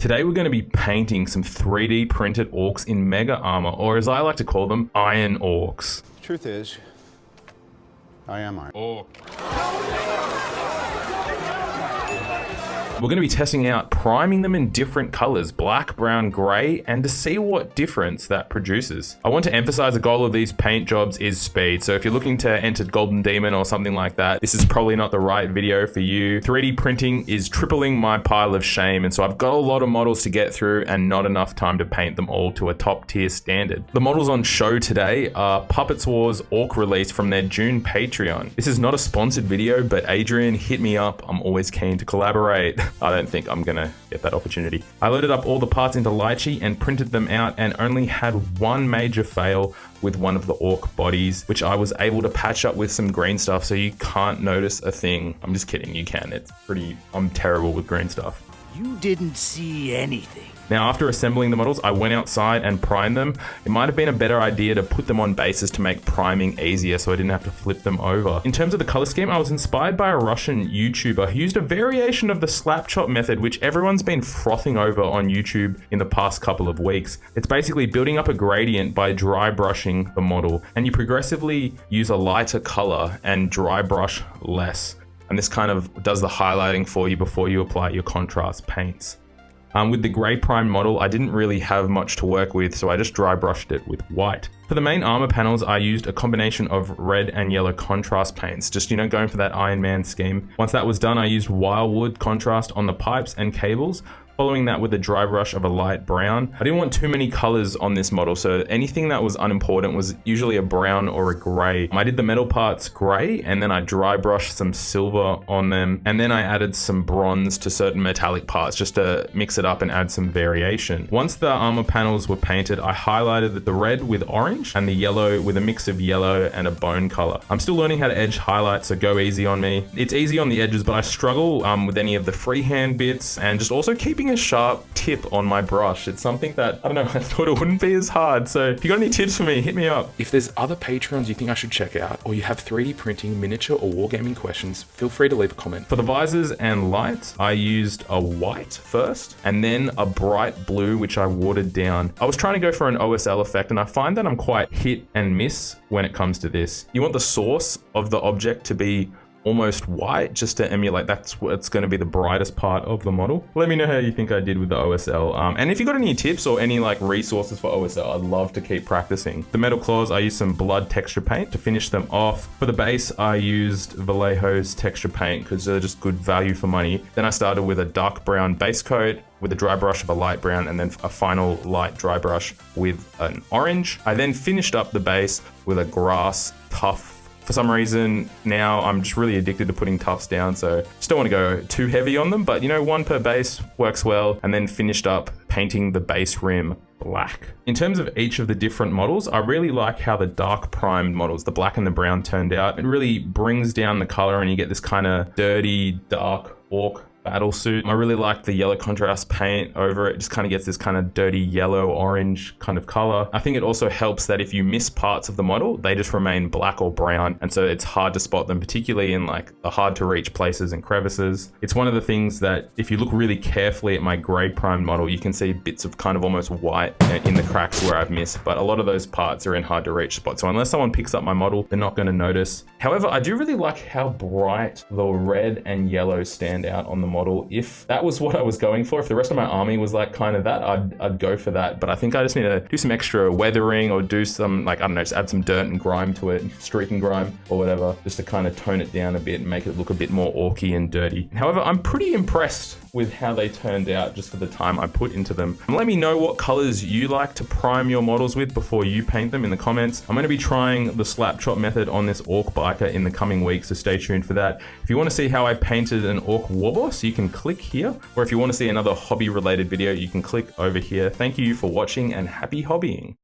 Today we're going to be painting some 3D printed orcs in mega armor, or as I like to call them, iron orcs. Truth is, I am iron. Orc. We're going to be testing out priming them in different colors, black, brown, gray, and to see what difference that produces. I want to emphasize the goal of these paint jobs is speed. So if you're looking to enter Golden Demon or something like that, this is probably not the right video for you. 3D printing is tripling my pile of shame. And so I've got a lot of models to get through and not enough time to paint them all to a top tier standard. The models on show today are Puppets War's Orc release from their June Patreon. This is not a sponsored video, but Adrian, hit me up. I'm always keen to collaborate. I don't think I'm gonna get that opportunity. I loaded up all the parts into Lychee and printed them out and only had one major fail with one of the orc bodies, which I was able to patch up with some green stuff so you can't notice a thing. I'm just kidding, you can. I'm terrible with green stuff. You didn't see anything. Now, after assembling the models, I went outside and primed them. It might have been a better idea to put them on bases to make priming easier so I didn't have to flip them over. In terms of the color scheme, I was inspired by a Russian YouTuber who used a variation of the slap chop method, which everyone's been frothing over on YouTube in the past couple of weeks. It's basically building up a gradient by dry brushing the model, and you progressively use a lighter color and dry brush less. And this kind of does the highlighting for you before you apply your contrast paints. With the grey prime model, I didn't really have much to work with, so I just dry brushed it with white. For the main armor panels, I used a combination of red and yellow contrast paints, just, going for that Iron Man scheme. Once that was done, I used wildwood contrast on the pipes and cables, following that with a dry brush of a light brown. I didn't want too many colors on this model, so anything that was unimportant was usually a brown or a gray. I did the metal parts gray, and then I dry brushed some silver on them, and then I added some bronze to certain metallic parts just to mix it up and add some variation. Once the armor panels were painted, I highlighted the red with orange and the yellow with a mix of yellow and a bone color. I'm still learning how to edge highlight, so go easy on me. It's easy on the edges, but I struggle with any of the freehand bits and just also keeping a sharp tip on my brush. It's something that, I don't know, I thought it wouldn't be as hard. So if you got any tips for me, hit me up. If there's other Patreons you think I should check out, or you have 3D printing, miniature, or wargaming questions, feel free to leave a comment. For the visors and lights, I used a white first, and then a bright blue, which I watered down. I was trying to go for an OSL effect, and I find that I'm quite hit and miss when it comes to this. You want the source of the object to be almost white, just to emulate that's what's going to be the brightest part of the model. Let me know how you think I did with the OSL. And if you got any tips or any resources for OSL, I'd love to keep practicing. The metal claws, I used some blood texture paint to finish them off. For the base, I used Vallejo's texture paint because they're just good value for money. Then I started with a dark brown base coat with a dry brush of a light brown, and then a final light dry brush with an orange. I then finished up the base with a grass tuff. For some reason, now I'm just really addicted to putting tufts down, so just don't want to go too heavy on them, but one per base works well, and then finished up painting the base rim black. In terms of each of the different models, I really like how the dark primed models, the black and the brown, turned out. It really brings down the color and you get this kind of dirty, dark orc battle suit. I really like the yellow contrast paint over it. Just kind of gets this kind of dirty yellow orange kind of color. I think it also helps that if you miss parts of the model, they just remain black or brown, and so it's hard to spot them, particularly in the hard to reach places and crevices. It's one of the things that if you look really carefully at my gray primed model, you can see bits of kind of almost white in the cracks where I've missed, but a lot of those parts are in hard to reach spots, so unless someone picks up my model, they're not going to notice. However, I do really like how bright the red and yellow stand out on the model. If that was what I was going for, if the rest of my army was kind of that, I'd go for that. But I think I just need to do some extra weathering or do some, I don't know, just add some dirt and grime to it, streaking grime or whatever, just to kind of tone it down a bit and make it look a bit more orky and dirty. However, I'm pretty impressed with how they turned out just for the time I put into them. And let me know what colors you like to prime your models with before you paint them in the comments. I'm going to be trying the slap chop method on this orc biker in the coming weeks, so stay tuned for that. If you want to see how I painted an orc warboss, you can click here, or if you want to see another hobby related video, you can click over here. Thank you for watching and happy hobbying.